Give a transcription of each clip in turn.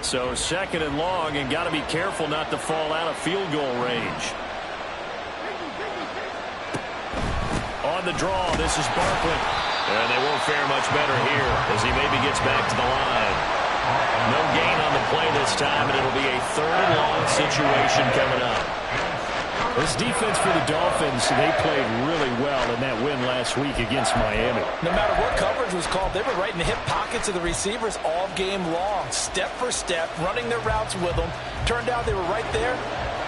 So 2nd and long, and got to be careful not to fall out of field goal range. On the draw, this is Barkley. And they won't fare much better here as he maybe gets back to the line. No gain on the play this time, and it'll be a 3rd and long situation coming up. This defense for the Dolphins, they played really well in that win last week against Miami. No matter what coverage was called, they were right in the hip pockets of the receivers all game long, step for step, running their routes with them. Turned out they were right there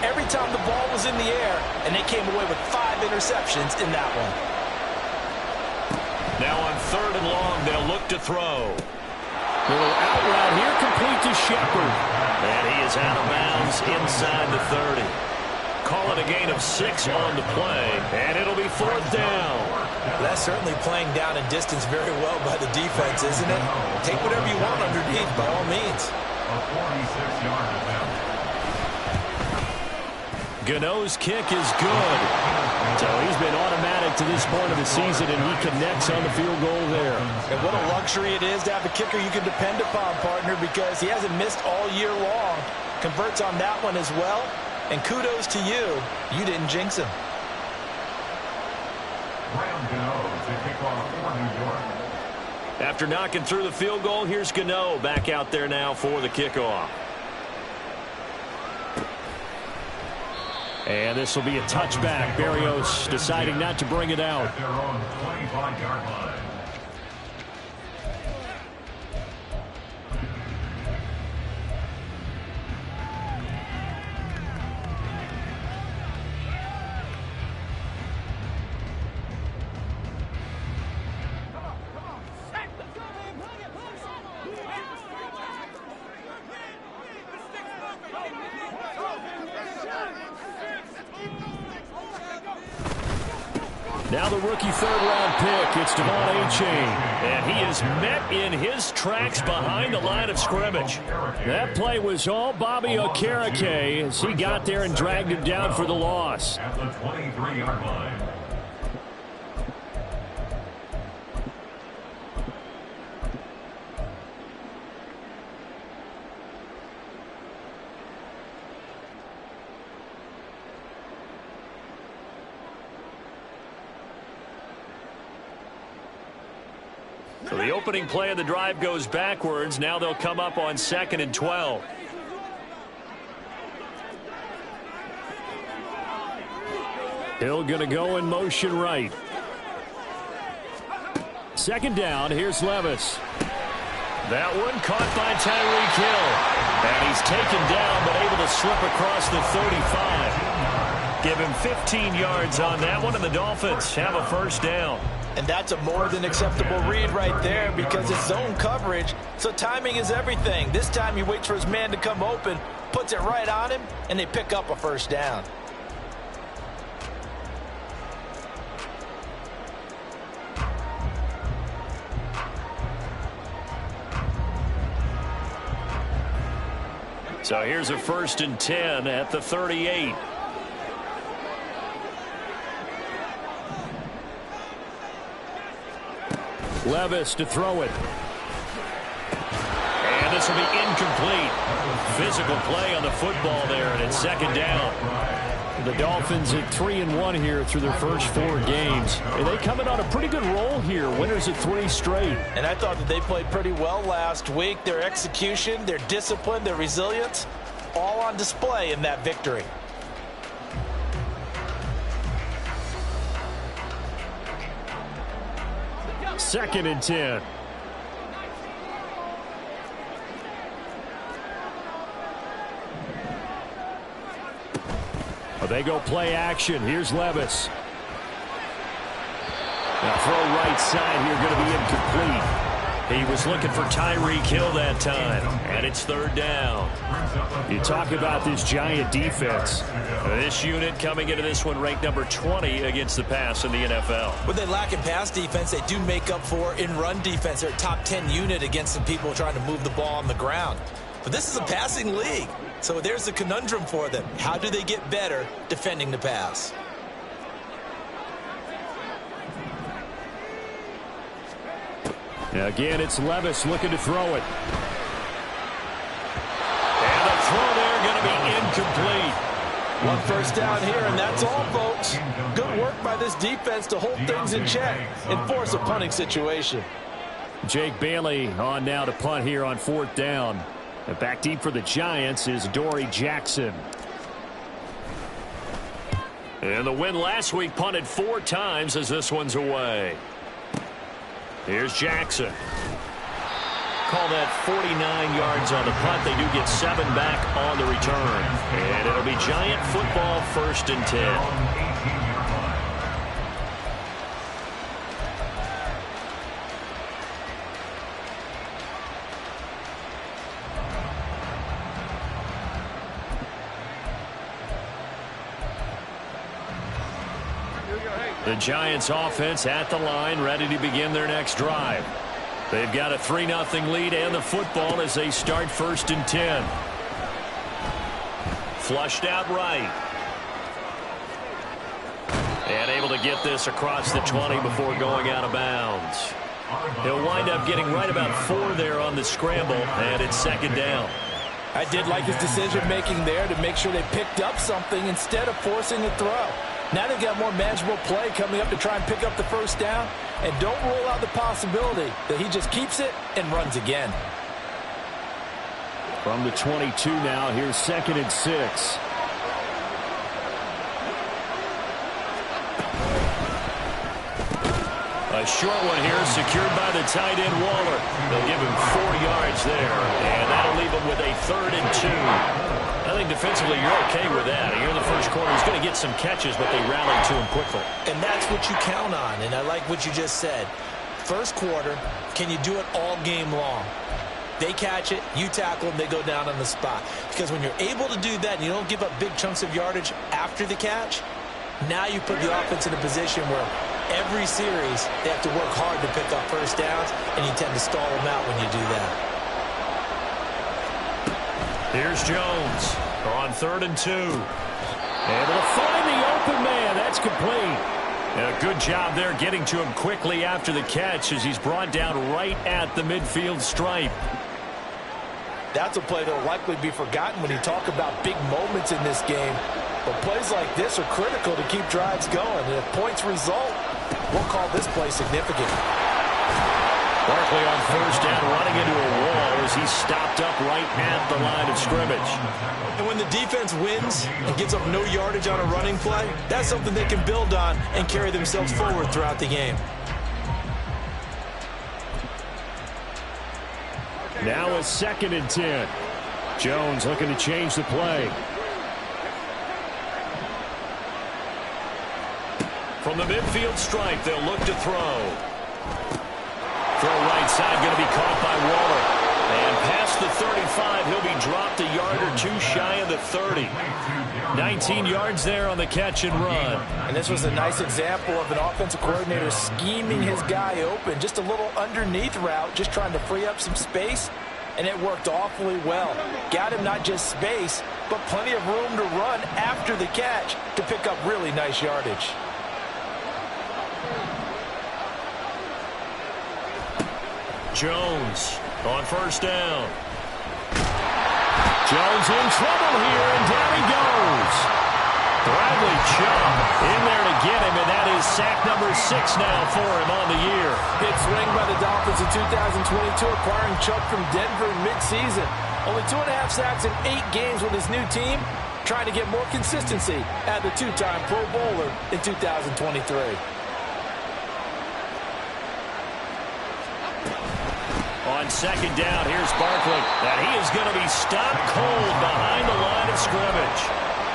every time the ball was in the air, and they came away with 5 interceptions in that one. Now on 3rd and long, they'll look to throw. Little out route here, complete to Shepard. And he is out of bounds inside the 30. Call it a gain of 6 on the play, and it'll be 4th down. That's certainly playing down in distance very well by the defense, isn't it? Take whatever you want underneath, by all means. A 46-yard attempt. Gano's kick is good. So he's been automatic to this point of the season, and he connects on the field goal there. And what a luxury it is to have a kicker you can depend upon, partner, because he hasn't missed all year long. Converts on that one as well. And kudos to you. You didn't jinx him. After knocking through the field goal, here's Gano back out there now for the kickoff. And this will be a touchback. Berrios deciding not to bring it out. At their own 25-yard line. Now the rookie 3rd-round pick, it's Devon A-Chain. And he is met in his tracks behind the line of scrimmage. That play was all Bobby Okereke as he got there and dragged him down for the loss. At the 23-yard line. So the opening play of the drive goes backwards. Now they'll come up on 2nd and 12. Hill going to go in motion right. 2nd down. Here's Levis. That one caught by Tyreek Hill. And he's taken down but able to slip across the 35. Give him 15 yards on that one, and the Dolphins have a 1st down. And that's a more than acceptable read right there because it's zone coverage, so timing is everything. This time he waits for his man to come open, puts it right on him, and they pick up a 1st down. So here's a 1st and 10 at the 38. Levis to throw it. And this will be incomplete. Physical play on the football there, and it's 2nd down. The Dolphins at 3-1 here through their first 4 games. And they coming on a pretty good roll here. Winners at 3 straight. And I thought that they played pretty well last week. Their execution, their discipline, their resilience, all on display in that victory. Second and 10. Well, they go play action. Here's Levis. Now throw right side here, going to be incomplete. He was looking for Tyreek Hill that time, and it's 3rd down. You talk about this giant defense. This unit coming into this one ranked number 20 against the pass in the NFL. What they lack in pass defense, they do make up for in run defense. They're a top 10 unit against some people trying to move the ball on the ground. But this is a passing league, so there's a conundrum for them. How do they get better defending the pass? Again, it's Levis looking to throw it. One first down here, and that's all, folks. Good work by this defense to hold things in check and force a punting situation. Jake Bailey on now to punt here on 4th down. And back deep for the Giants is Dory Jackson. And the win last week punted 4 times as this one's away. Here's Jackson. Call that 49 yards on the punt. They do get 7 back on the return. And it'll be Giant football, 1st and 10. The Giants offense at the line, ready to begin their next drive. They've got a 3-0 lead and the football as they start 1st and 10. Flushed out right. And able to get this across the 20 before going out of bounds. He'll wind up getting right about 4 there on the scramble, and it's 2nd down. I did like his decision-making there to make sure they picked up something instead of forcing a throw. Now they've got more manageable play coming up to try and pick up the 1st down. And don't rule out the possibility that he just keeps it and runs again. From the 22 now, here's 2nd and 6. A short one here, secured by the tight end Waller. They'll give him 4 yards there, and that'll leave him with a 3rd and 2. I think defensively you're okay with that. Here in the first quarter, he's going to get some catches, but they rallied to him quickly. And that's what you count on, and I like what you just said. First quarter, can you do it all game long? They catch it, you tackle them, they go down on the spot. Because when you're able to do that and you don't give up big chunks of yardage after the catch, now you put the offense in a position where every series they have to work hard to pick up 1st downs, and you tend to stall them out when you do that. Here's Jones on 3rd and 2. Able to find the open man. That's complete. And a good job there getting to him quickly after the catch as he's brought down right at the midfield stripe. That's a play that will likely be forgotten when you talk about big moments in this game. But plays like this are critical to keep drives going. And if points result, we'll call this play significant. Barkley on 1st down, running into a wall as he's stopped up right at the line of scrimmage. And when the defense wins and gives up no yardage on a running play, that's something they can build on and carry themselves forward throughout the game. Now a 2nd and 10. Jones looking to change the play. From the midfield stripe, they'll look to throw. Throw right side, going to be caught by Waller. And past the 35, he'll be dropped a yard or 2 shy of the 30. 19 yards there on the catch and run. And this was a nice example of an offensive coordinator scheming his guy open. Just a little underneath route, just trying to free up some space. And it worked awfully well. Got him not just space, but plenty of room to run after the catch to pick up really nice yardage. Jones on 1st down. Jones in trouble here, and down he goes. Bradley Chubb in there to get him, and that is sack number 6 now for him on the year. Big swing by the Dolphins in 2022, acquiring Chubb from Denver mid-season. Only 2.5 sacks in 8 games with his new team, trying to get more consistency at the 2-time Pro Bowler in 2023. On 2nd down, here's Barkley. And he is going to be stopped cold behind the line of scrimmage.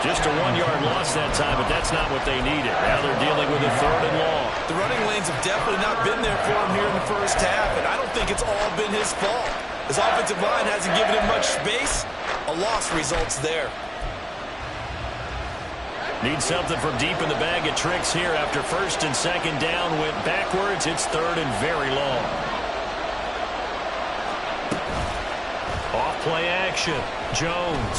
Just a 1-yard loss that time, but that's not what they needed. Now they're dealing with a 3rd and long. The running lanes have definitely not been there for him here in the first half, and I don't think it's all been his fault. His offensive line hasn't given him much space. A loss results there. Need something from deep in the bag of tricks here after 1st and 2nd down. Went backwards. It's 3rd and very long. Off-play action. Jones.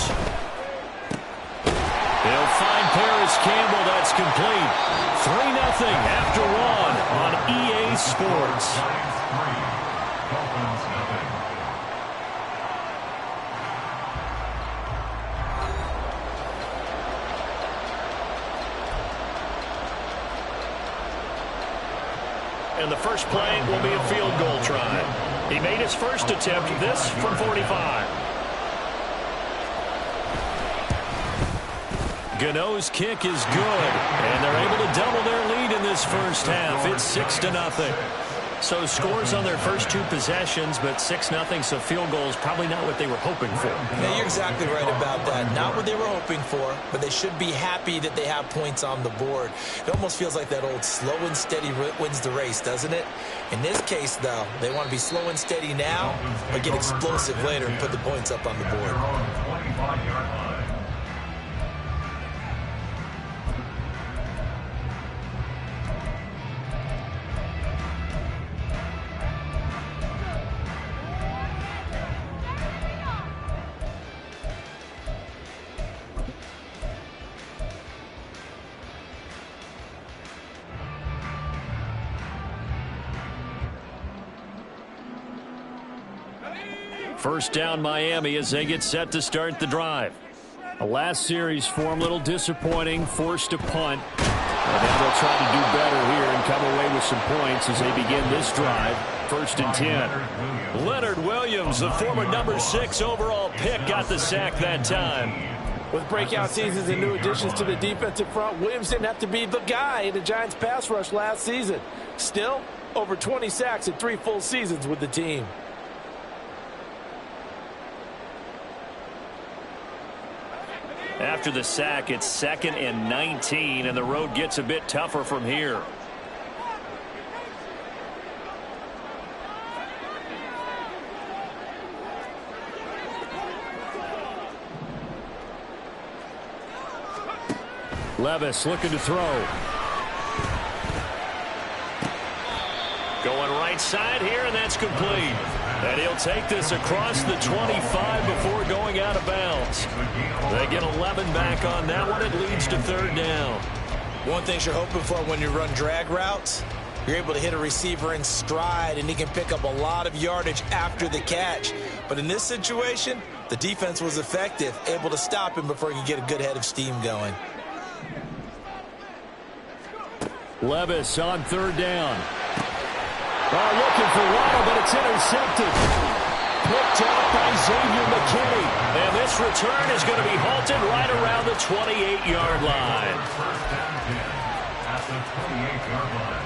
He'll find Paris Campbell. That's complete. 3-0 after 1 on EA Sports. And the first play will be a field goal try. He made his first attempt, this from 45. Gano's kick is good, and they're able to double their lead in this first half. It's 6-0. So scores on their first two possessions, but 6-0, so field goals probably not what they were hoping for. Yeah, you're exactly right about that. Not what they were hoping for, but they should be happy that they have points on the board. It almost feels like that old slow and steady wins the race, doesn't it? In this case, though, they want to be slow and steady now, but get explosive later and put the points up on the board. 25-yard line. First down Miami as they get set to start the drive. The last series for them, a little disappointing, forced a punt. And then they'll try to do better here and come away with some points as they begin this drive. 1st and 10. Leonard Williams, the former number 6 overall pick, got the sack that time. With breakout seasons and new additions to the defensive front, Williams didn't have to be the guy in the Giants' pass rush last season. Still, over 20 sacks in 3 full seasons with the team. After the sack, it's 2nd and 19, and the road gets a bit tougher from here. Levis looking to throw. Going right side here, and that's complete. And he'll take this across the 25 before going out of bounds. They get 11 back on that one. It leads to 3rd down. One thing you're hoping for when you run drag routes, you're able to hit a receiver in stride, and he can pick up a lot of yardage after the catch. But in this situation, the defense was effective, able to stop him before he could get a good head of steam going. Levis on 3rd down. Looking for Waddle, but it's intercepted. Picked off by Xavier McKinney. And this return is going to be halted right around the 28-yard line. First down 10 at the 28-yard line.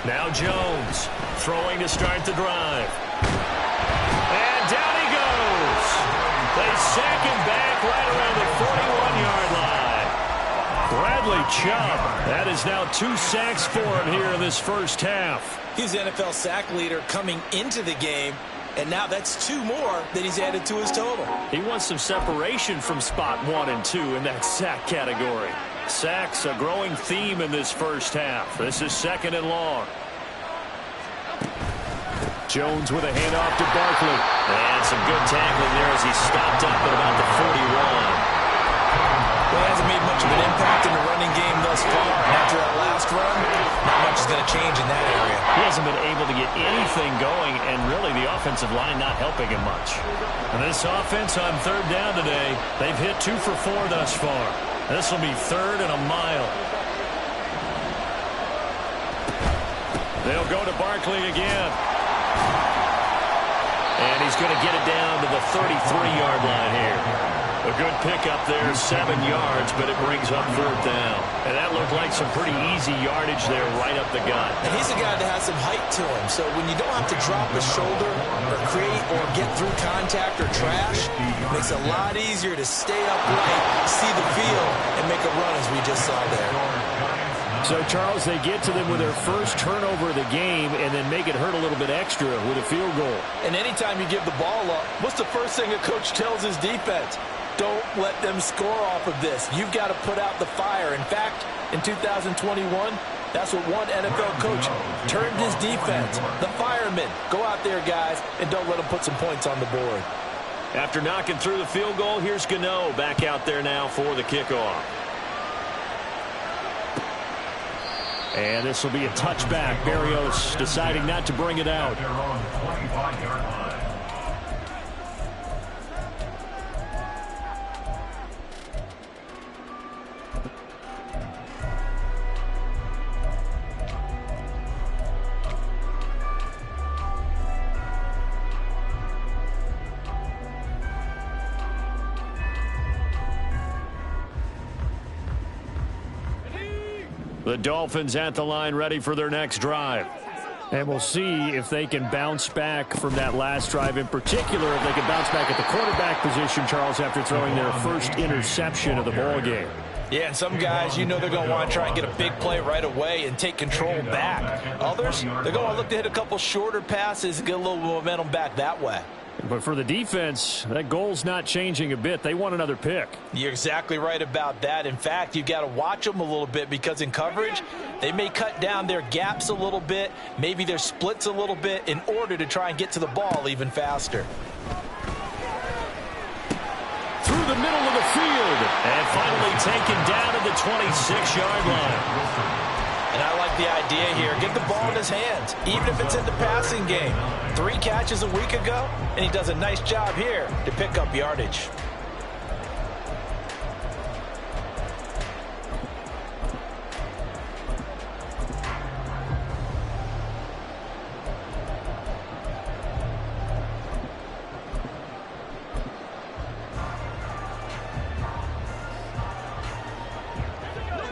Now Jones throwing to start the drive. And down he goes. They sack him back right around the 41-yard line. Bradley Chubb. That is now 2 sacks for him here in this first half. He's the NFL sack leader coming into the game, and now that's 2 more that he's added to his total. He wants some separation from spot 1 and 2 in that sack category. Sacks a growing theme in this first half. This is 2nd and long. Jones with a handoff to Barkley. And some good tackling there as he stopped up at about the 41. Well, he hasn't made much of an impact in the running game thus far. After that last run, not much is going to change in that area. He hasn't been able to get anything going, and really the offensive line not helping him much. And this offense on 3rd down today, they've hit 2 for 4 thus far. This will be 3rd and a mile. They'll go to Barkley again. And he's going to get it down to the 33-yard line here. A good pickup there, 7 yards, but it brings up 4th down. And that looked like some pretty easy yardage there right up the gut. And he's a guy that has some height to him, so when you don't have to drop a shoulder or create or get through contact or trash, it makes it a lot easier to stay upright, see the field, and make a run as we just saw there. So, Charles, they get to them with their first turnover of the game and then make it hurt a little bit extra with a field goal. And anytime you give the ball up, what's the first thing a coach tells his defense? Don't let them score off of this. You've got to put out the fire. In fact, in 2021, that's what one NFL coach termed his defense. The firemen. Go out there, guys, and don't let them put some points on the board. After knocking through the field goal, here's Gano back out there now for the kickoff. And this will be a touchback. Berrios deciding not to bring it out. They're on the 25-yard line. The Dolphins at the line ready for their next drive. And we'll see if they can bounce back from that last drive, in particular if they can bounce back at the quarterback position, Charles, after throwing their first interception of the ball game. Yeah, and some guys, you know they're going to want to try and get a big play right away and take control back. Others, they're going to look to hit a couple shorter passes and get a little momentum back that way. But for the defense, that goal's not changing a bit. They want another pick. You're exactly right about that. In fact, you've got to watch them a little bit because in coverage, they may cut down their gaps a little bit, maybe their splits a little bit in order to try and get to the ball even faster. Through the middle of the field. And finally taken down at the 26-yard line. And I like the idea here. Get the ball in his hands, even if it's in the passing game. 3 catches a week ago, and he does a nice job here to pick up yardage.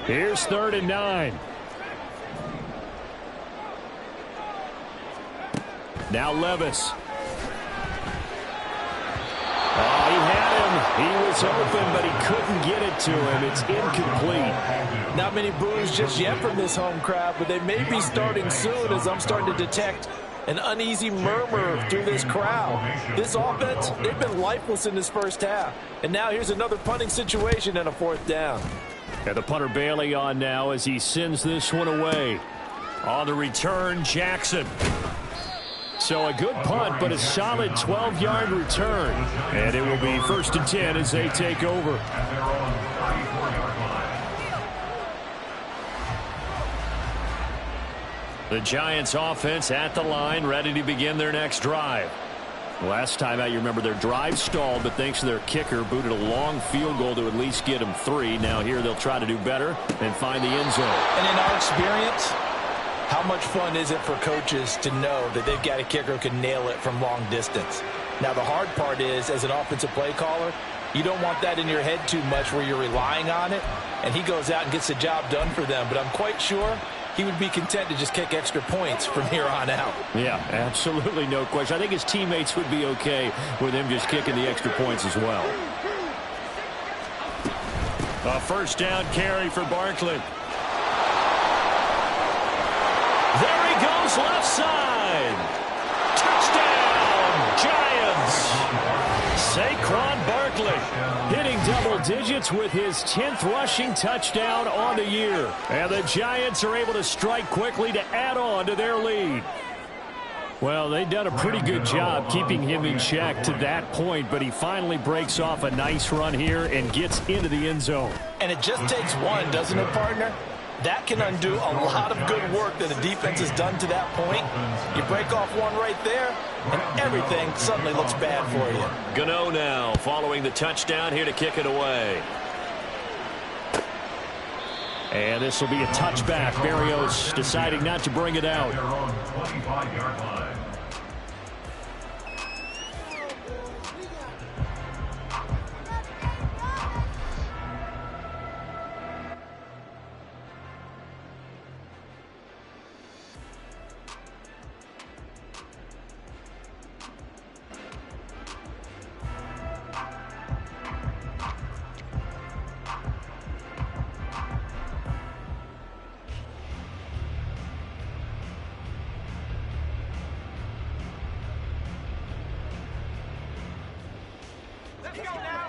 Here's 3rd and 9. Now Levis. Oh, he had him. He was open, but he couldn't get it to him. It's incomplete. Not many boos just yet from this home crowd, but they may be starting soon as I'm starting to detect an uneasy murmur through this crowd. This offense, they've been lifeless in this first half. And now here's another punting situation and a 4th down. And the punter Bailey on now as he sends this one away. On the return, Jackson. So a good punt, but a solid 12-yard return. And it will be 1st and 10 as they take over. The Giants offense at the line, ready to begin their next drive. Last time out, you remember their drive stalled, but thanks to their kicker, booted a long field goal to at least get them 3. Now here they'll try to do better and find the end zone. And in our experience, how much fun is it for coaches to know that they've got a kicker who can nail it from long distance? Now, the hard part is, as an offensive play caller, you don't want that in your head too much where you're relying on it, and he goes out and gets the job done for them. But I'm quite sure he would be content to just kick extra points from here on out. Yeah, absolutely no question. I think his teammates would be okay with him just kicking the extra points as well. A 1st down carry for Barkley. There he goes, left side. Touchdown, Giants. Saquon Barkley hitting double digits with his 10th rushing touchdown on the year. And the Giants are able to strike quickly to add on to their lead. Well, they've done a pretty good job keeping him in check to that point, but he finally breaks off a nice run here and gets into the end zone. And it just takes one, doesn't it, partner? That can undo a lot of good work that the defense has done to that point. You break off one right there, and everything suddenly looks bad for you. Gano now following the touchdown here to kick it away. And this will be a touchback. Berrios deciding not to bring it out. Their own 25-yard line.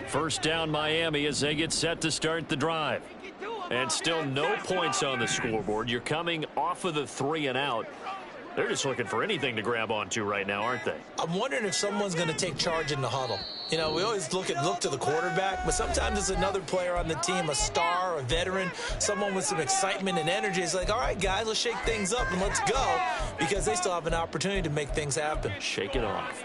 First down Miami as they get set to start the drive. And still no points on the scoreboard. You're coming off of the 3 and out. They're just looking for anything to grab onto right now, aren't they? I'm wondering if someone's going to take charge in the huddle. You know, we always look to the quarterback, but sometimes it's another player on the team, a star, a veteran, someone with some excitement and energy. It's like, all right, guys, let's shake things up and let's go, because they still have an opportunity to make things happen. Shake it off.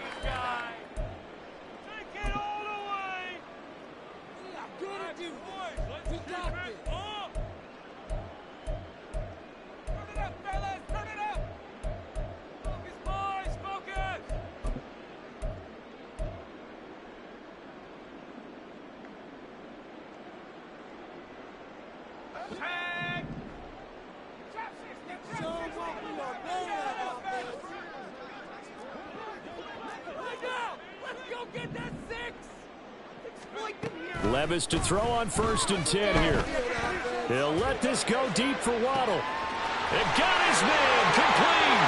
Levis to throw on 1st and 10 here. He'll let this go deep for Waddle. It got his man complete.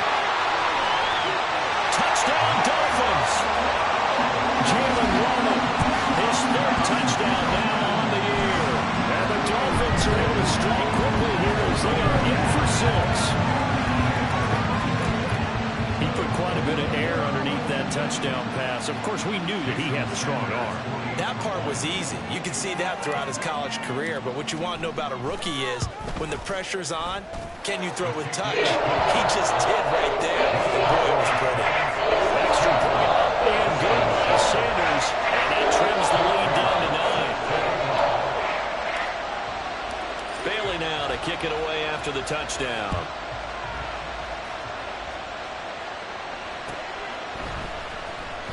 Touchdown Dolphins. Jalen Waddle, his 3rd touchdown now on the year. And the Dolphins are able to strike quickly here as they are in for 6. He put quite a bit of air underneath that touchdown pass. Of course, we knew that he had the strong arm. That part was easy. You can see that throughout his college career. But what you want to know about a rookie is when the pressure's on, can you throw with touch? He just did right there. And boy, it was pretty. Extra point up and good by Sanders. And that trims the lead down to 9. Bailey now to kick it away after the touchdown.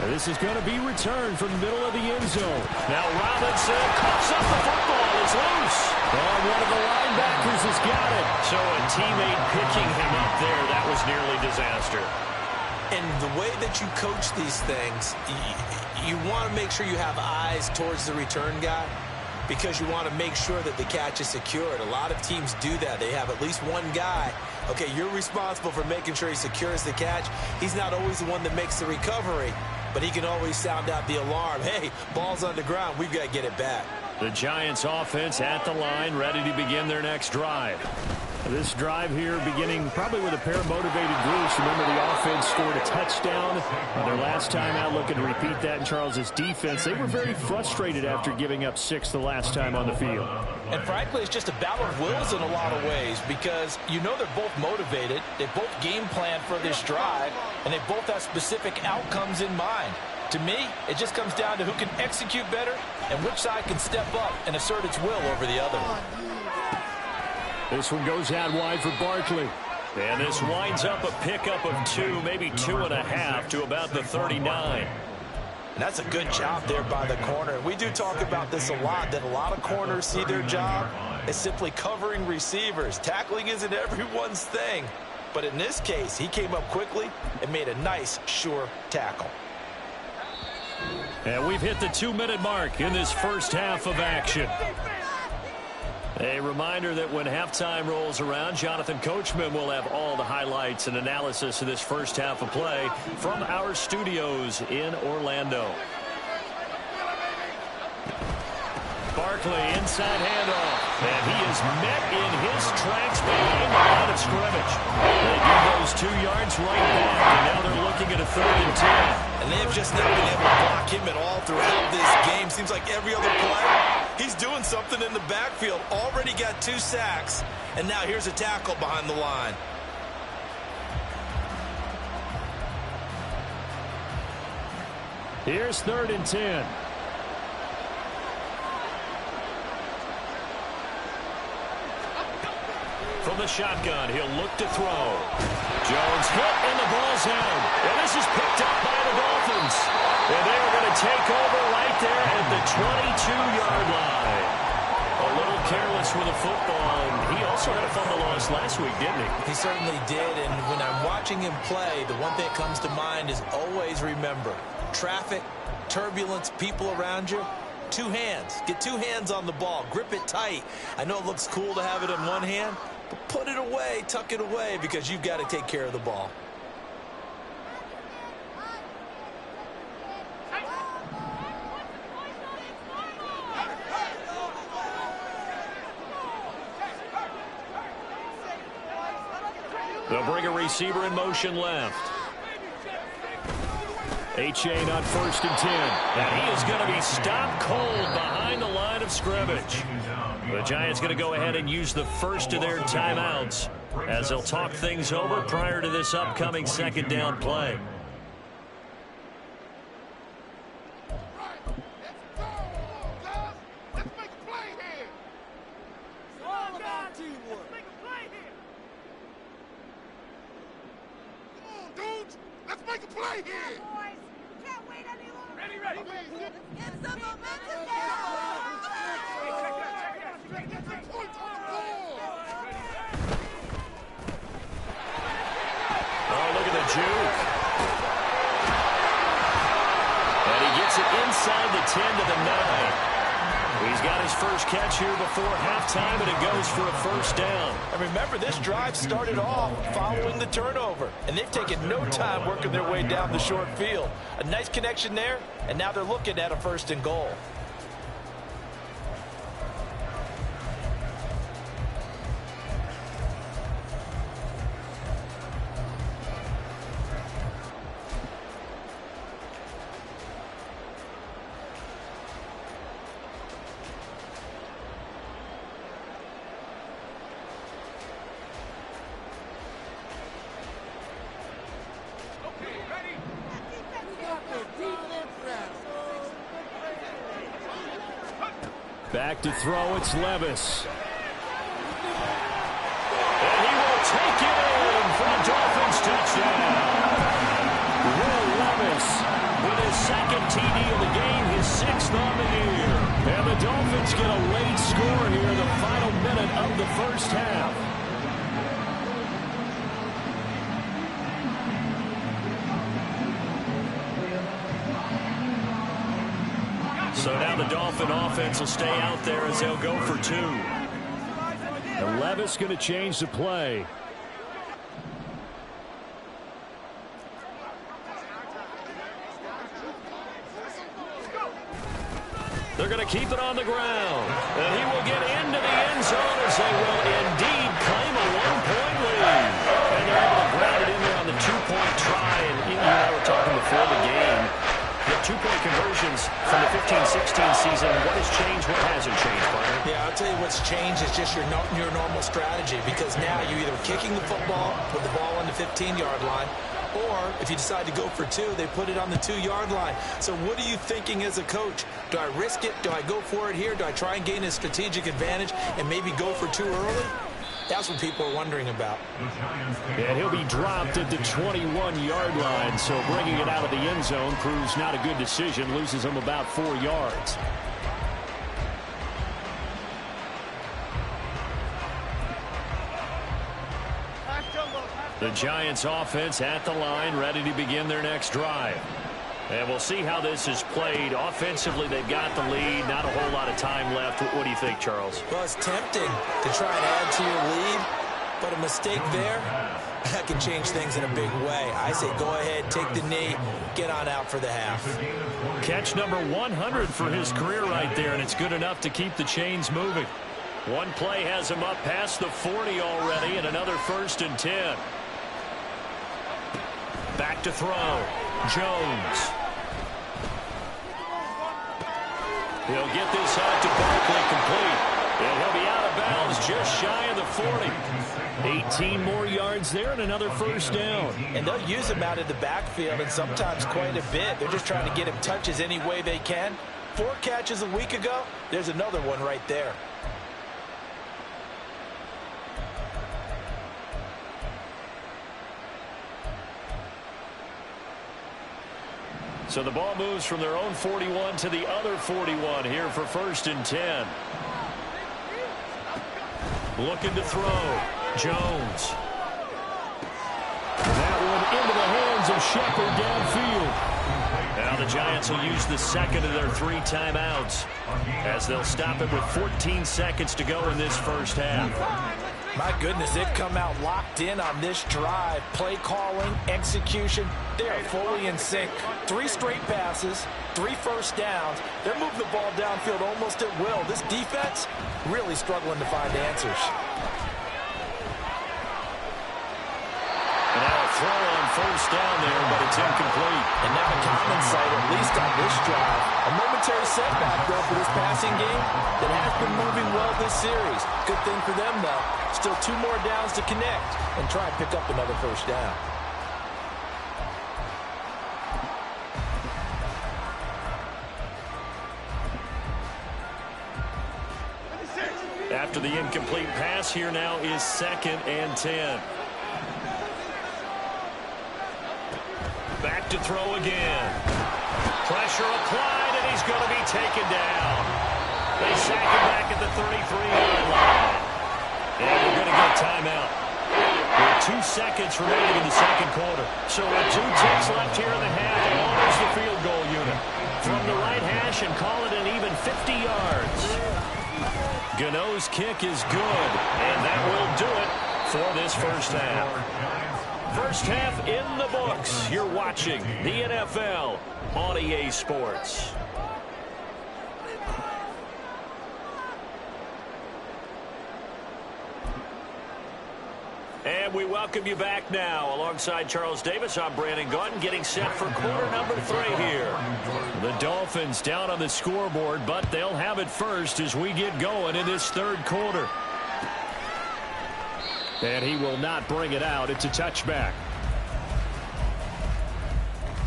This is going to be returned from the middle of the end zone. Now Robinson coughs up the football. It's loose. Oh, one of the linebackers has got it. So a teammate picking him up there, that was nearly disaster. And the way that you coach these things, you want to make sure you have eyes towards the return guy because you want to make sure that the catch is secured. A lot of teams do that. They have at least one guy. Okay, you're responsible for making sure he secures the catch. He's not always the one that makes the recovery, but he can always sound out the alarm. Hey, ball's on the ground. We've got to get it back. The Giants offense at the line, ready to begin their next drive. This drive here beginning probably with a pair of motivated Bruce. Remember, the offense scored a touchdown on their last time out, looking to repeat that in Charles's defense. They were very frustrated after giving up 6 the last time on the field. And frankly, it's just a battle of wills in a lot of ways because you know they're both motivated. They both game plan for this drive, and they both have specific outcomes in mind. To me, it just comes down to who can execute better and which side can step up and assert its will over the other. This one goes out wide for Barkley. And this winds up a pickup of 2, maybe 2.5 to about the 39. And that's a good job there by the corner. We do talk about this a lot, that a lot of corners see their job as simply covering receivers. Tackling isn't everyone's thing. But in this case, he came up quickly and made a nice, sure tackle. And we've hit the 2-minute mark in this first half of action. A reminder that when halftime rolls around, Jonathan Coachman will have all the highlights and analysis of this first half of play from our studios in Orlando. Barkley, inside handoff, and he is met in his tracks behind the line of scrimmage. They give those 2 yards right back, and now they're looking at a 3rd and 10. And they've just not been able to block him at all throughout this game. Seems like every other play, he's doing something in the backfield. Already got 2 sacks, and now here's a tackle behind the line. Here's 3rd and 10. From the shotgun, he'll look to throw. Jones hit, and the ball's out. And this is picked up by the Dolphins. And they are going to take over right there at the 22-yard line. A little careless with the football, and he also had a fumble loss last week, didn't he? He certainly did, and when I'm watching him play, the one thing that comes to mind is always remember, traffic, turbulence, people around you, 2 hands. Get 2 hands on the ball. Grip it tight. I know it looks cool to have it in one hand, but put it away, tuck it away, because you've got to take care of the ball. They'll bring a receiver in motion left. H.A. on 1st and 10. And he is going to be stopped cold behind the line of scrimmage. The Giants going to go ahead and use the first of their timeouts as they'll talk things over prior to this upcoming 2nd down play. Let's make a play here. Boys, can't wait any longer. Ready. Get some momentum now. Get some points on the board. Oh, look at the juke. And he gets it inside the 10 to the 9. He's got his first catch here before halftime, and it goes for a first down. And remember, this drive started off following the turnover, and they've taken no time working their way down the short field. A nice connection there, and now they're looking at a 1st and goal. Back to throw, it's Levis. And he will take it in for the Dolphins touchdown. Will Levis with his 2nd TD of the game, his 6th on the year. And the Dolphins get a late score here, the final minute of the first half. So now the Dolphin offense will stay out there as they'll go for 2. And Levis going to change the play. They're going to keep it on the ground. And he will get into the end zone as they will indeed claim a 1-point lead. And they're able to ground it in there on the 2-point try. And you and I were talking before the game. The 2-point conversions from the 15-16 season. What has changed? What hasn't changed, partner? Yeah, I'll tell you what's changed is just your normal strategy, because now you're either kicking the football with the ball on the 15-yard line, or if you decide to go for 2, they put it on the 2-yard line. So what are you thinking as a coach? Do I risk it? Do I go for it here? Do I try and gain a strategic advantage and maybe go for 2 early? That's what people are wondering about. And he'll be dropped at the 21-yard line, so bringing it out of the end zone proves not a good decision. Loses him about 4 yards. The Giants offense at the line, ready to begin their next drive. And we'll see how this is played. Offensively, they've got the lead. Not a whole lot of time left. What do you think, Charles? Well, it's tempting to try and add to your lead, but a mistake there, that can change things in a big way. I say go ahead, take the knee, get on out for the half. Catch number 100 for his career right there, and it's good enough to keep the chains moving. One play has him up past the 40 already, and another 1st and 10. Back to throw. Jones. He'll get this out to Barkley complete. And he'll be out of bounds just shy of the 40. 18 more yards there and another 1st down. And they'll use him out of the backfield, and sometimes quite a bit. They're just trying to get him touches any way they can. 4 catches a week ago. There's another one right there. So the ball moves from their own 41 to the other 41 here for 1st and 10. Looking to throw. Jones. That one into the hands of Shepard downfield. Now the Giants will use the 2nd of their 3 timeouts as they'll stop it with 14 seconds to go in this first half. My goodness, they've come out locked in on this drive. Play calling, execution, they are fully in sync. 3 straight passes, 3 first downs. They're moving the ball downfield almost at will. This defense really struggling to find answers. And now a throw on 1st down there, but it's incomplete. And not a common sight, at least on this drive. A momentary setback, though, for this passing game that has been moving well this series. Good thing for them, though. Still 2 more downs to connect and try and pick up another 1st down. After the incomplete pass, here now is 2nd and 10. Back to throw again. Pressure applied, and he's going to be taken down. They sack him back at the 33-yard line. And we're going to get a timeout. With 2 seconds remaining in the 2nd quarter. So with 2 ticks left here in the half, it honors the field goal unit. From the right hash, finish and call it an even 50 yards. Gano's kick is good, and that will do it for this first half. First half in the books. You're watching the NFL on EA Sports. And we welcome you back now. Alongside Charles Davis, I'm Brandon Gaudin, getting set for quarter number 3 here. The Dolphins down on the scoreboard, but they'll have it first as we get going in this third quarter. And he will not bring it out. It's a touchback.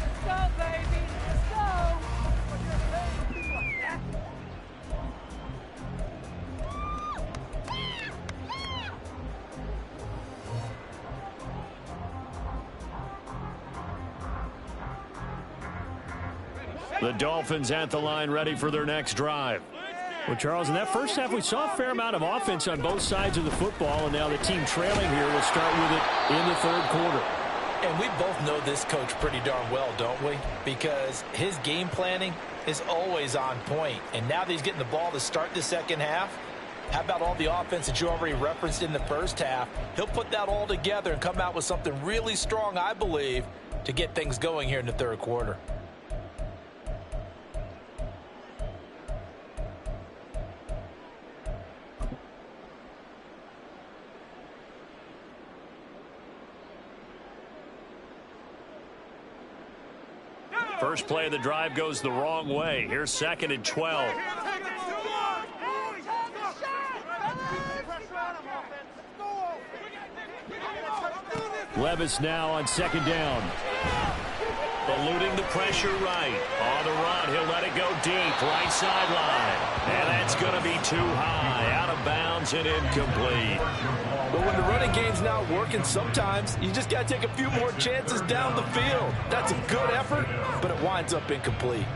Let's go, baby. Let's go. The Dolphins at the line, ready for their next drive. Well, Charles, in that first half, we saw a fair amount of offense on both sides of the football, and now the team trailing here will start with it in the third quarter. And we both know this coach pretty darn well, don't we? Because his game planning is always on point. And now that he's getting the ball to start the second half, how about all the offense that you already referenced in the first half? He'll put that all together and come out with something really strong, I believe, to get things going here in the third quarter. First play of the drive goes the wrong way. Here's 2nd and 12. Levis now on 2nd down. Eluding the pressure right. On the run, he'll let it go deep. Right sideline. And that's going to be too high. Out of bounds and incomplete. But when the running game's not working, sometimes you just got to take a few more chances down the field. That's a good effort, but it winds up incomplete.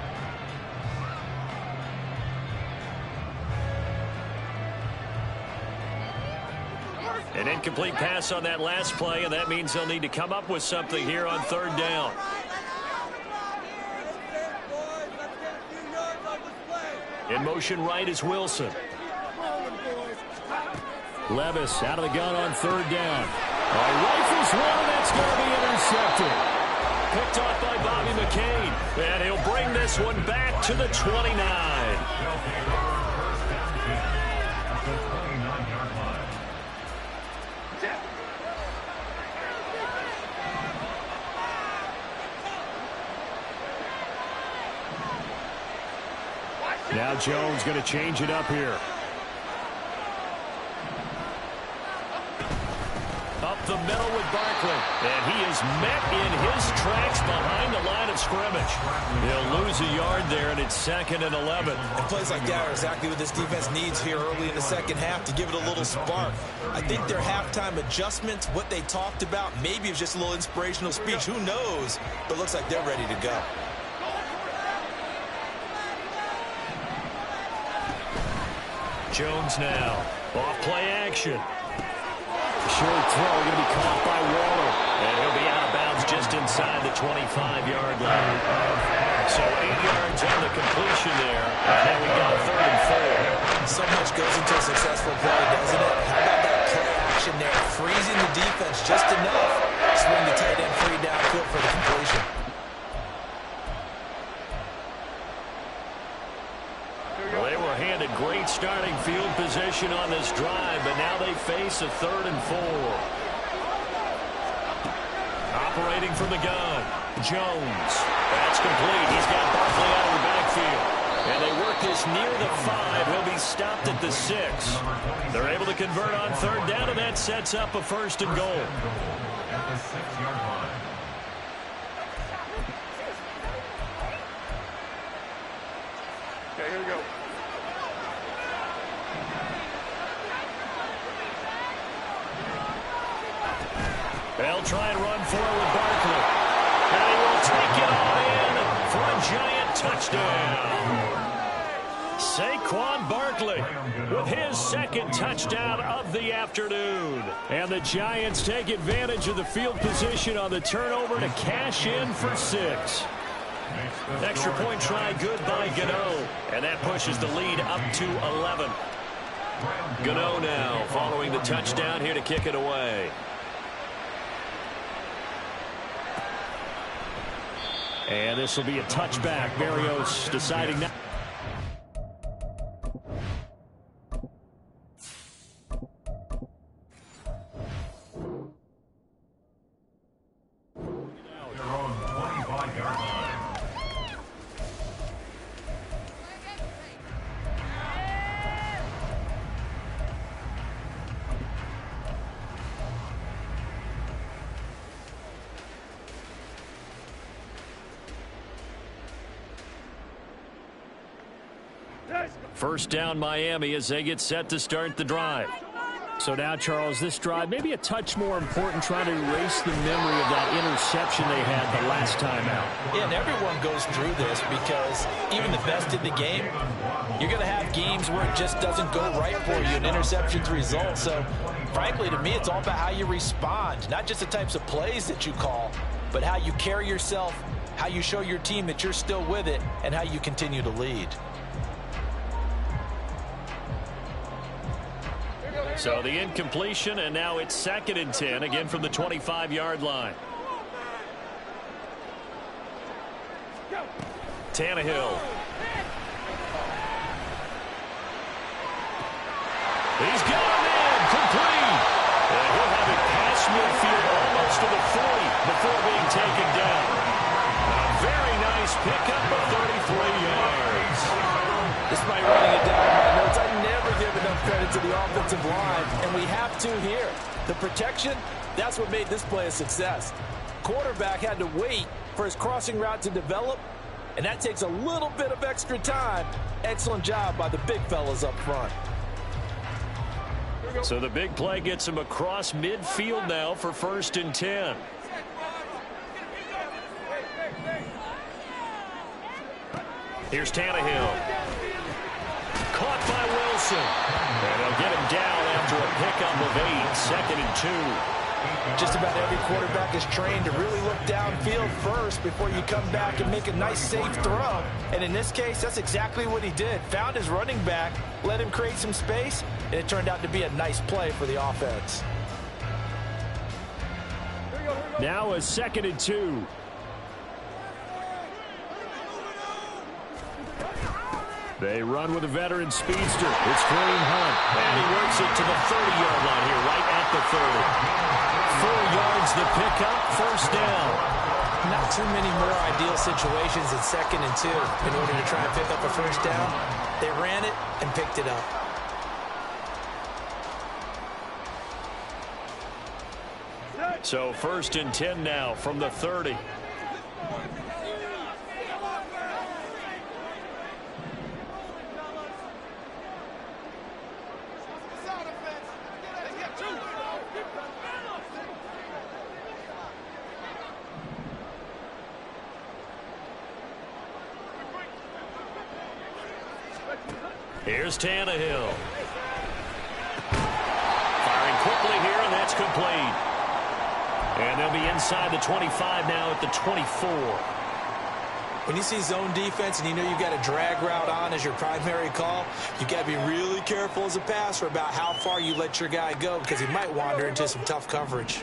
An incomplete pass on that last play, and that means they'll need to come up with something here on 3rd down. In motion right is Wilson. Levis out of the gun on 3rd down. Rifles one, and that's going to be intercepted. Picked off by Bobby McCain, and he'll bring this one back to the 29. Now Jones going to change it up here. Up the middle with Barkley. And he is met in his tracks behind the line of scrimmage. He'll lose a yard there, and it's 2nd and 11. And plays like that are exactly what this defense needs here early in the second half to give it a little spark. I think their halftime adjustments, what they talked about, maybe it's just a little inspirational speech. Who knows? But it looks like they're ready to go. Jones now. Off play action. Short throw going to be caught by Waller. And he'll be out of bounds just inside the 25-yard line. So 8 yards on the completion there. And then we got 3rd and 4. So much goes into a successful play, doesn't it? How about that play action there? Freezing the defense just enough. Swing the tight end free downfield for the completion. Well, they were handed great starting field position on this drive, but now they face a 3rd and 4. Operating from the gun, Jones. That's complete. He's got Barkley out of the backfield. And they work this near the 5. He'll be stopped at the 6. They're able to convert on 3rd down, and that sets up a 1st and goal. At the 6-yard line. Okay, here we go. They'll try and run forward with Barkley. And he will take it all in for a giant touchdown. Saquon Barkley with his 2nd touchdown of the afternoon. And the Giants take advantage of the field position on the turnover to cash in for 6. Extra point try good by Gano. And that pushes the lead up to 11. Gano now following the touchdown here to kick it away. And this will be a touchback. Berrios deciding not. First down Miami as they get set to start the drive. So now, Charles, this drive maybe a touch more important, trying to erase the memory of that interception they had the last time out. Yeah, and everyone goes through this because even the best in the game, you're going to have games where it just doesn't go right for you and interceptions result. So, frankly, to me, it's all about how you respond, not just the types of plays that you call, but how you carry yourself, how you show your team that you're still with it, and how you continue to lead. So the incompletion, and now it's 2nd and 10, again from the 25-yard line. Tannehill. He's got him in, complete. And he'll have it past midfield almost to the 40 before being taken down. A very nice pickup of 33 yards. Despite writing it down in my notes, I never give enough credit to the offensive line, and we have to here. The protection, that's what made this play a success. Quarterback had to wait for his crossing route to develop, and that takes a little bit of extra time. Excellent job by the big fellas up front. So the big play gets him across midfield now for 1st and 10. Here's Tannehill. Caught by Wilson. And they'll get him down after a pickup of 8, 2nd and 2. Just about every quarterback is trained to really look downfield first before you come back and make a nice, safe throw. And in this case, that's exactly what he did. Found his running back, let him create some space, and it turned out to be a nice play for the offense. Now a 2nd and 2. They run with a veteran speedster. It's Kareem Hunt. And he works it to the 30-yard line here, right at the 30. 4 yards the pickup, 1st down. Not too many more ideal situations than 2nd and 2 in order to try and pick up a 1st down. They ran it and picked it up. So 1st and 10 now from the 30. Here's Tannehill. Firing quickly here, and that's complete. And they'll be inside the 25 now at the 24. When you see zone defense and you know you've got a drag route on as your primary call, you've got to be really careful as a passer about how far you let your guy go because he might wander into some tough coverage.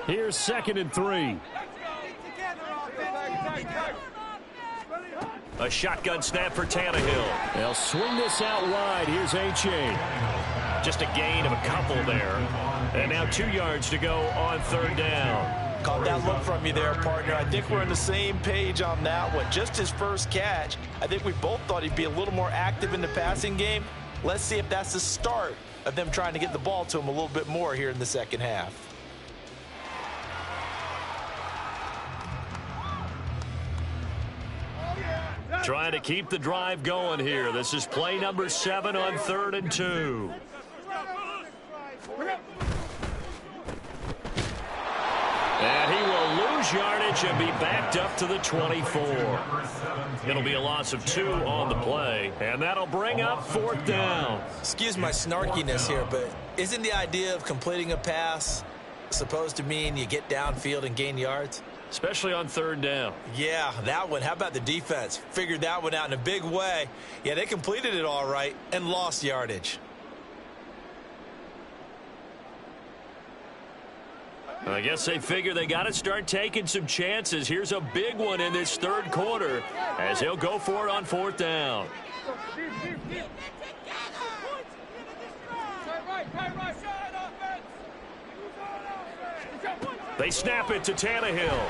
Here's 2nd and 3. A shotgun snap for Tannehill. They'll swing this out wide. Here's H.A. Just a gain of a couple there. And now 2 yards to go on 3rd down. Caught that look from you there, partner. I think we're on the same page on that one. Just his first catch. I think we both thought he'd be a little more active in the passing game. Let's see if that's the start of them trying to get the ball to him a little bit more here in the 2nd half. Trying to keep the drive going here. This is play number 7 on 3rd and 2. And he will lose yardage and be backed up to the 24. It'll be a loss of 2 on the play, and that'll bring up 4th down. Excuse my snarkiness here, but isn't the idea of completing a pass supposed to mean you get downfield and gain yards? especially on third down. Yeah, that one. How about the defense? Figured that one out in a big way. Yeah, they completed it all right and lost yardage. I guess they figure they got to start taking some chances. Here's a big one in this third quarter as he'll go for it on fourth down. They snap it to Tannehill.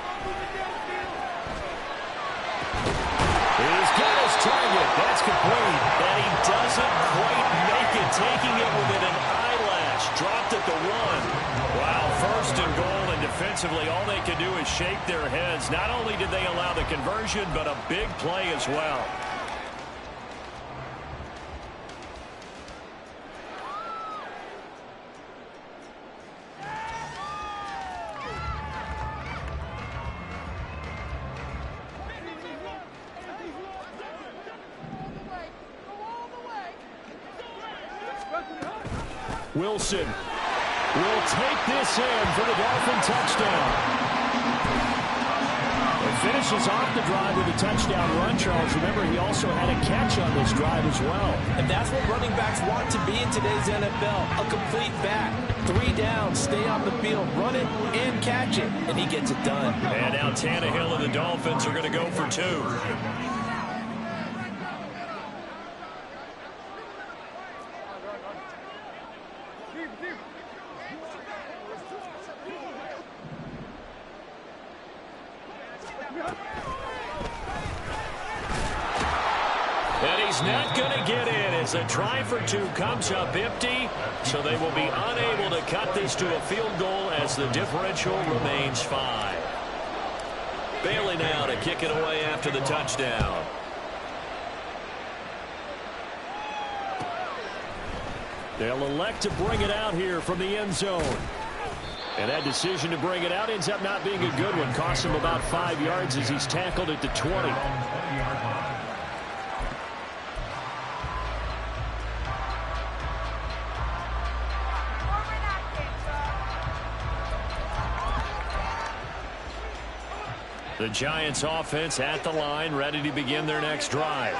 He's got his target. That's complete. And he doesn't quite make it, taking it within an eyelash. Dropped at the 1. Wow, first and goal, and defensively all they could do is shake their heads. Not only did they allow the conversion, but a big play as well. Wilson will take this in for the Dolphin touchdown. It finishes off the drive with a touchdown run, Charles. Remember, he also had a catch on this drive as well. And that's what running backs want to be in today's NFL, a complete back. 3 down, stay on the field, run it, and catch it, and he gets it done. And now Tannehill and the Dolphins are going to go for 2. And he's not going to get in as the try for 2 comes up empty, so they will be unable to cut this to a field goal as the differential remains 5. Bailey now to kick it away after the touchdown. They'll elect to bring it out here from the end zone. And that decision to bring it out ends up not being a good one. Costs him about 5 yards as he's tackled at the 20. The Giants offense at the line, ready to begin their next drive.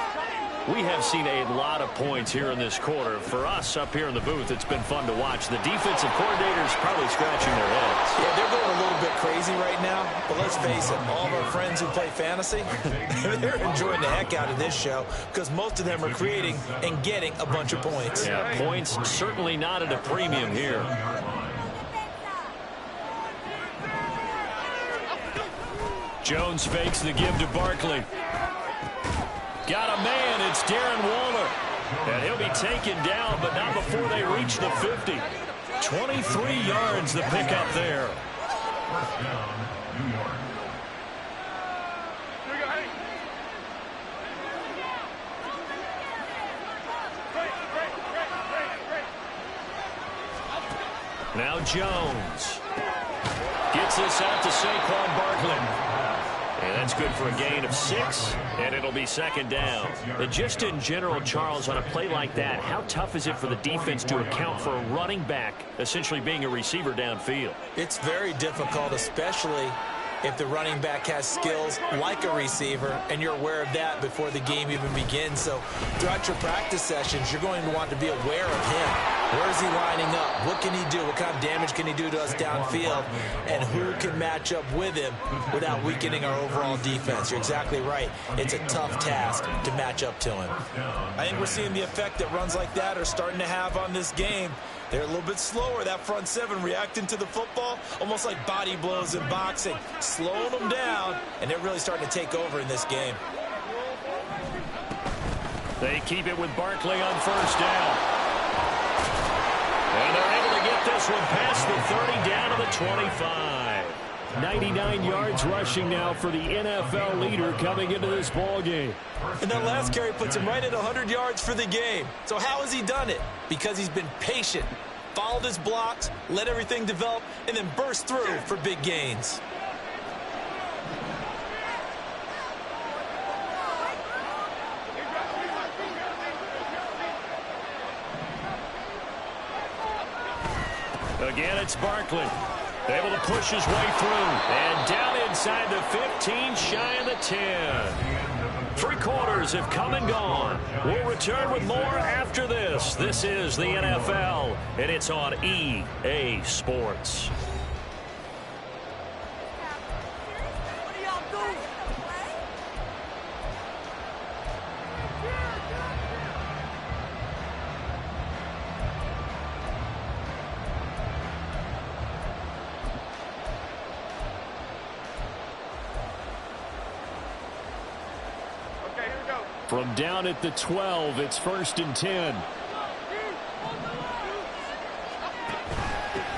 We have seen a lot of points here in this quarter. For us up here in the booth, it's been fun to watch. The defensive coordinators probably scratching their heads. Yeah, they're going a little bit crazy right now. But let's face it, all of our friends who play fantasy, they're enjoying the heck out of this show because most of them are creating and getting a bunch of points. Yeah, points certainly not at a premium here. Jones fakes the give to Barkley. Got a man, it's Darren Waller. And he'll be taken down, but not before they reach the 50. 23 yards the pickup there. First down, New York. Now Jones gets this out to Saquon Barkley. And that's good for a gain of 6, and it'll be second down. And just in general, Charles, on a play like that, how tough is it for the defense to account for a running back essentially being a receiver downfield? It's very difficult, especially if the running back has skills like a receiver, and you're aware of that before the game even begins. So throughout your practice sessions, you're going to want to be aware of him. Where is he lining up? What can he do? What kind of damage can he do to us downfield? And who can match up with him without weakening our overall defense? You're exactly right. It's a tough task to match up to him. I think we're seeing the effect that runs like that are starting to have on this game. They're a little bit slower, that front 7, reacting to the football, almost like body blows in boxing, slowing them down, and they're really starting to take over in this game. They keep it with Barkley on first down. And they're able to get this one past the 30 down to the 25. 99 yards rushing now for the NFL leader coming into this ball game. And that last carry puts him right at 100 yards for the game. So how has he done it? Because he's been patient, followed his blocks, let everything develop, and then burst through for big gains. Again, it's Barkley. Able to push his way through. And down inside the 15, shy of the 10. 3 quarters have come and gone. We'll return with more after this. This is the NFL, and it's on EA Sports. What are y'all doing? Okay, here we go. From down at the 12, it's 1st and 10.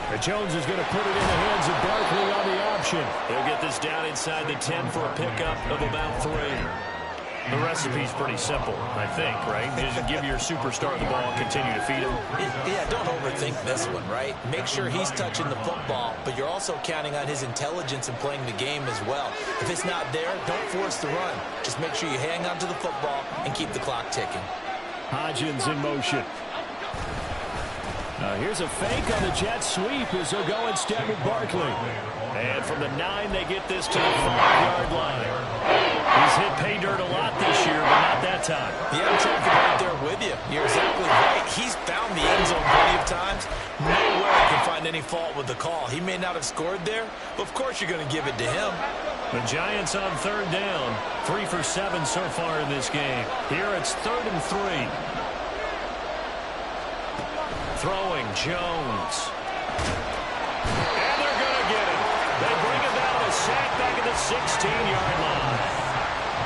And Jones is going to put it in the hands of Barkley on the option. He'll get this down inside the 10 for a pickup of about 3. The recipe's pretty simple, I think, right? Just give your superstar the ball, continue to feed him. Yeah, don't overthink this one, right? Make sure he's touching the football, but you're also counting on his intelligence in playing the game as well. If it's not there, don't force the run. Just make sure you hang on to the football and keep the clock ticking. Hodgins in motion. Here's a fake on the jet sweep as they'll go instead with Barkley. And from the 9, they get this to the 5-yard line. He's hit pay dirt a lot this year, but not that time. Yeah, I'm tracking right there with you. You're exactly right. He's found the end zone plenty of times. No way I can find any fault with the call. He may not have scored there, but of course you're going to give it to him. The Giants on 3rd down. 3 for 7 so far in this game. Here it's 3rd and 3. Throwing Jones. And they're going to get him. They bring him down a sack back at the 16-yard line.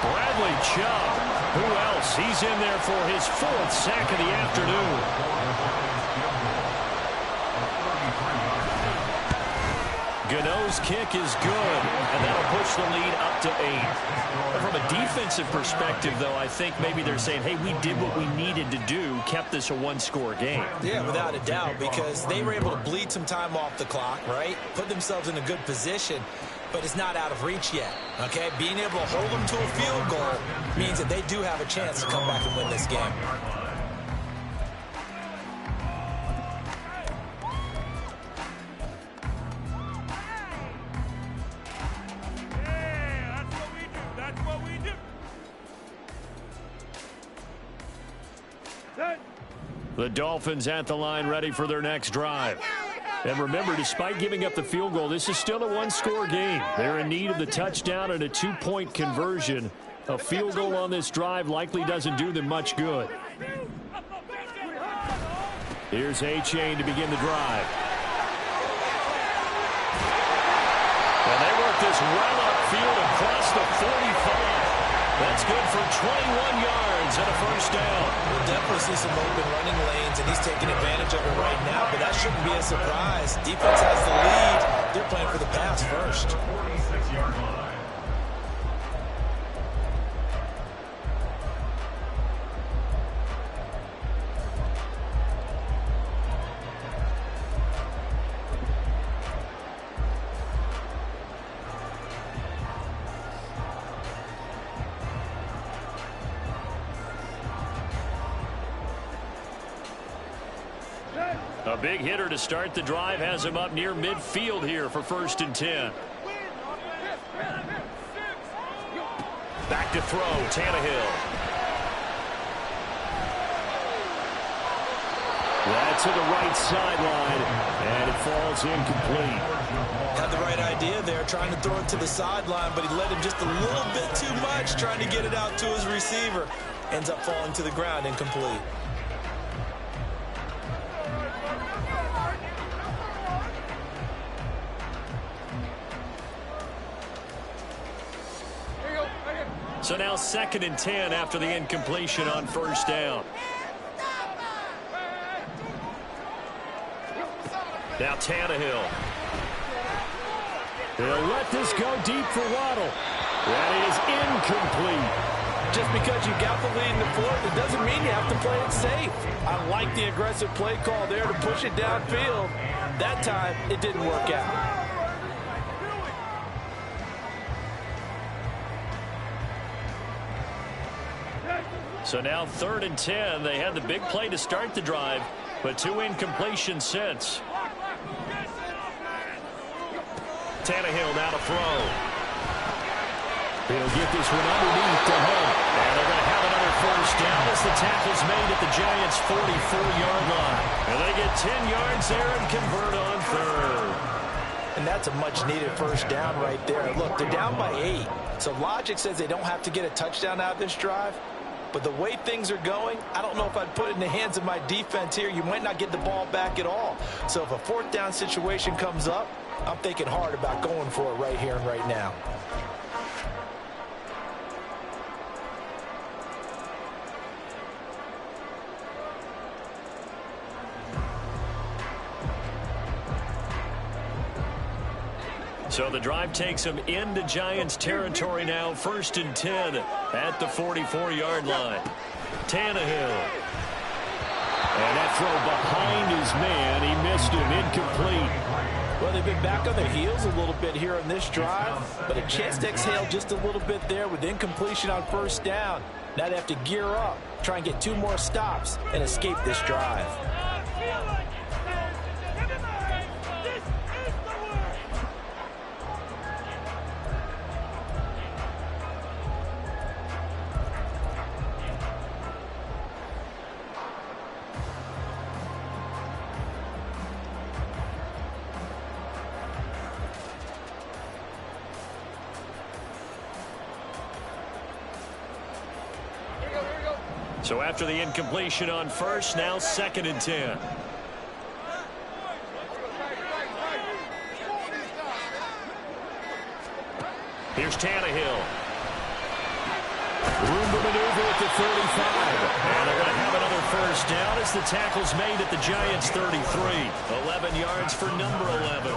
Bradley Chubb. Who else? He's in there for his 4th sack of the afternoon. Gano's kick is good, and that'll push the lead up to 8. From a defensive perspective, though, I think maybe they're saying, hey, we did what we needed to do, kept this a 1-score game. Yeah, without a doubt, because they were able to bleed some time off the clock, right? Put themselves in a good position, but it's not out of reach yet, okay? Being able to hold them to a field goal means that they do have a chance to come back and win this game. The Dolphins at the line ready for their next drive. And remember, despite giving up the field goal, this is still a 1-score game. They're in need of the touchdown and a 2-point conversion. A field goal on this drive likely doesn't do them much good. Here's A-Chain to begin the drive. And they work this well upfield across the 45. That's good for 21 yards and a 1st down. We'll definitely see some open running lanes, and he's taking advantage of it right now, but that shouldn't be a surprise. Defense has the lead. They're playing for the pass first. 46-yard line. A big hitter to start the drive has him up near midfield here for 1st and 10. Back to throw, Tannehill. That's to the right sideline, and it falls incomplete. Had the right idea there, trying to throw it to the sideline, but he let him just a little bit too much, trying to get it out to his receiver. Ends up falling to the ground, incomplete. So now 2nd and 10 after the incompletion on 1st down. Now Tannehill. He'll let this go deep for Waddle. That is incomplete. Just because you got the lead in the 4th, it doesn't mean you have to play it safe. I like the aggressive play call there to push it downfield. That time, it didn't work out. So now 3rd and 10. They had the big play to start the drive, but 2 incompletions since. Tannehill now to throw. He'll get this one underneath to Hunt. And they're going to have another first down as the tackle's made at the Giants' 44-yard line. And they get 10 yards there and convert on third. And that's a much-needed first down right there. Look, they're down by 8. So logic says they don't have to get a touchdown out of this drive. But the way things are going, I don't know if I'd put it in the hands of my defense here. You might not get the ball back at all. So if a fourth down situation comes up, I'm thinking hard about going for it right here and right now. So the drive takes them into Giants territory now, 1st and 10 at the 44-yard line. Tannehill. And that throw behind his man. He missed him. Incomplete. Well, they've been back on their heels a little bit here on this drive, but a chance to exhale just a little bit there with incompletion on first down. Now they have to gear up, try and get 2 more stops, and escape this drive. So after the incompletion on first, now 2nd and 10. Here's Tannehill. Room to maneuver at the 35. And they're going to have another first down as the tackle's made at the Giants' 33. 11 yards for number 11.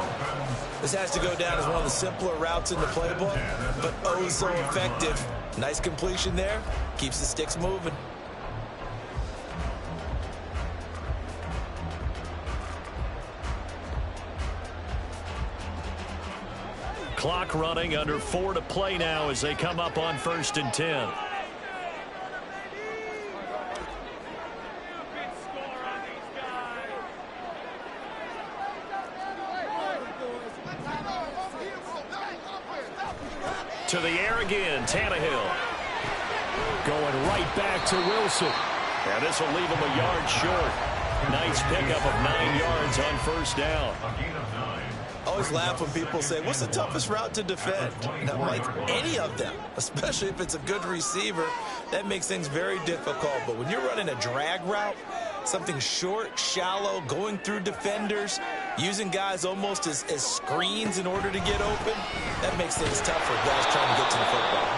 This has to go down as one of the simpler routes in the playbook, but oh so effective. Nice completion there. Keeps the sticks moving. Clock running, under 4 to play now as they come up on 1st and 10. To the air again, Tannehill. Going right back to Wilson. And this will leave him a yard short. Nice pickup of 9 yards on first down. I always laugh when people say, what's the toughest route to defend? And I'm like, any of them, especially if it's a good receiver, that makes things very difficult. But when you're running a drag route, something short, shallow, going through defenders, using guys almost as screens in order to get open, that makes things tough for guys trying to get to the football.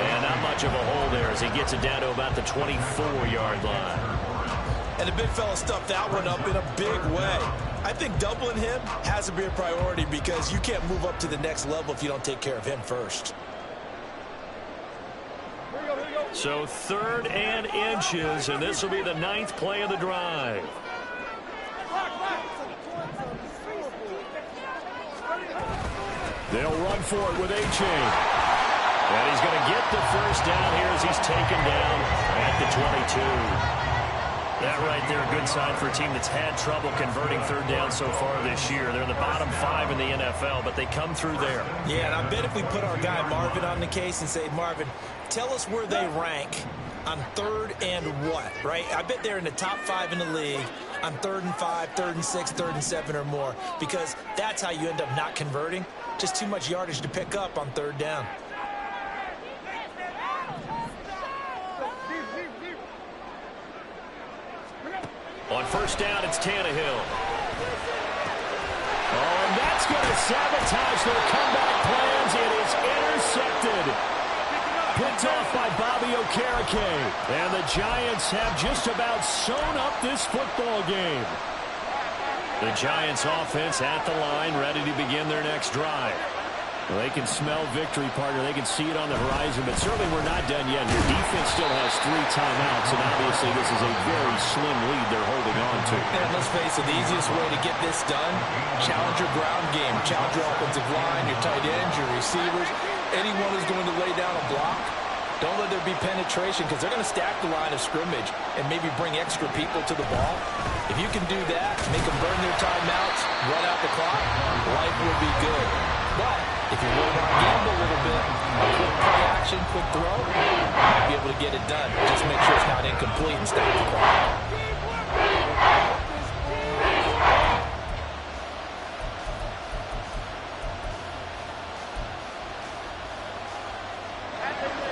And not much of a hole there as he gets it down to about the 24-yard line. And the big fella stuffed that one up in a big way. I think doubling him has to be a priority because you can't move up to the next level if you don't take care of him first. So 3rd and inches, and this will be the 9th play of the drive. They'll run for it with A-Chain. And he's going to get the first down here as he's taken down at the 22. That right there, a good sign for a team that's had trouble converting 3rd down so far this year. They're in the bottom 5 in the NFL, but they come through there. Yeah, and I bet if we put our guy Marvin on the case and say, Marvin, tell us where they rank on 3rd and what, right? I bet they're in the top 5 in the league on 3rd and 5, 3rd and 6, 3rd and 7 or more, because that's how you end up not converting. Just too much yardage to pick up on 3rd down. On first down, it's Tannehill. Oh, and that's going to sabotage their comeback plans. It is intercepted. Picked off by Bobby Okereke. And the Giants have just about sewn up this football game. The Giants offense at the line, ready to begin their next drive. Well, they can smell victory, partner. They can see it on the horizon, but certainly we're not done yet. Your defense still has 3 timeouts, and obviously this is a very slim lead they're holding on to. And let's face it, the easiest way to get this done, challenge your ground game. Challenge your offensive line, your tight ends, your receivers, anyone who's going to lay down a block. Don't let there be penetration because they're going to stack the line of scrimmage and maybe bring extra people to the ball. If you can do that, make them burn their timeouts, run out the clock, life will be good. But if you really want to gamble a little bit, a quick play action, quick throw, you might be able to get it done. Just make sure it's not incomplete and stop the clock.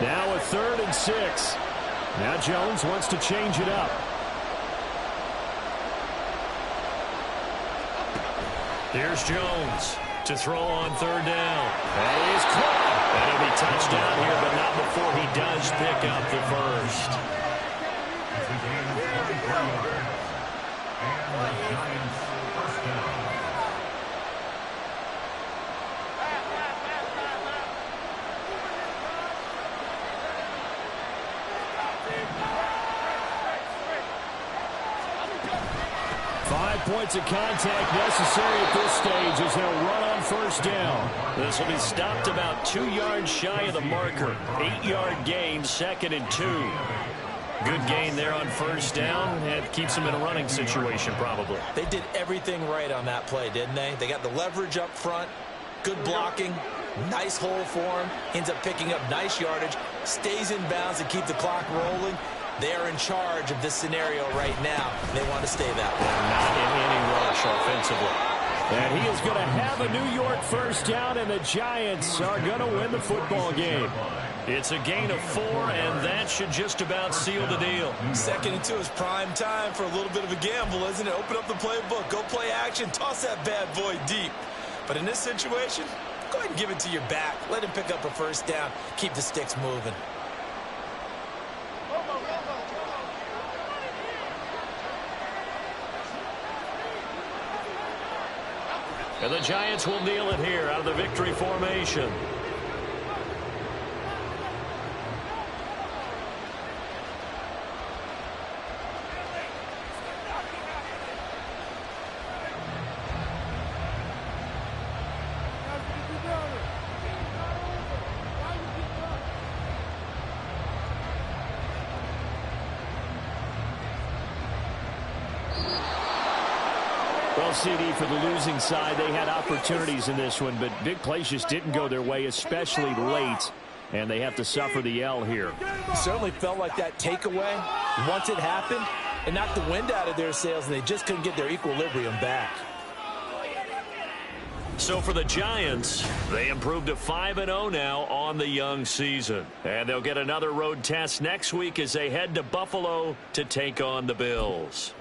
Now a 3rd and 6. Now Jones wants to change it up. Here's Jones to throw on 3rd down. And he's caught. And he'll be touched down here, but not before he does pick up the first. As he gains 44 yards. And the Giants first down. Points of contact necessary at this stage as they'll run on 1st down. This will be stopped about 2 yards shy of the marker. 8-yard gain, 2nd and 2. Good gain there on 1st down. It keeps them in a running situation probably. They did everything right on that play, didn't they? They got the leverage up front, good blocking, nice hole for him, ends up picking up nice yardage, stays in bounds to keep the clock rolling. They are in charge of this scenario right now. They want to stay that way. They're not in any rush offensively. And he is going to have a New York 1st down, and the Giants are going to win the football game. It's a gain of 4, and that should just about seal the deal. 2nd and 2 is prime time for a little bit of a gamble, isn't it? Open up the playbook, go play action, toss that bad boy deep. But in this situation, go ahead and give it to your back. Let him pick up a 1st down. Keep the sticks moving. And the Giants will kneel it here out of the victory formation. Well, CD, for the losing side, they had opportunities in this one, but big plays just didn't go their way, especially late, and they have to suffer the L here. Certainly felt like that takeaway, once it happened, it knocked the wind out of their sails, and they just couldn't get their equilibrium back. So for the Giants, they improved to 5-0 now on the young season. And they'll get another road test next week as they head to Buffalo to take on the Bills.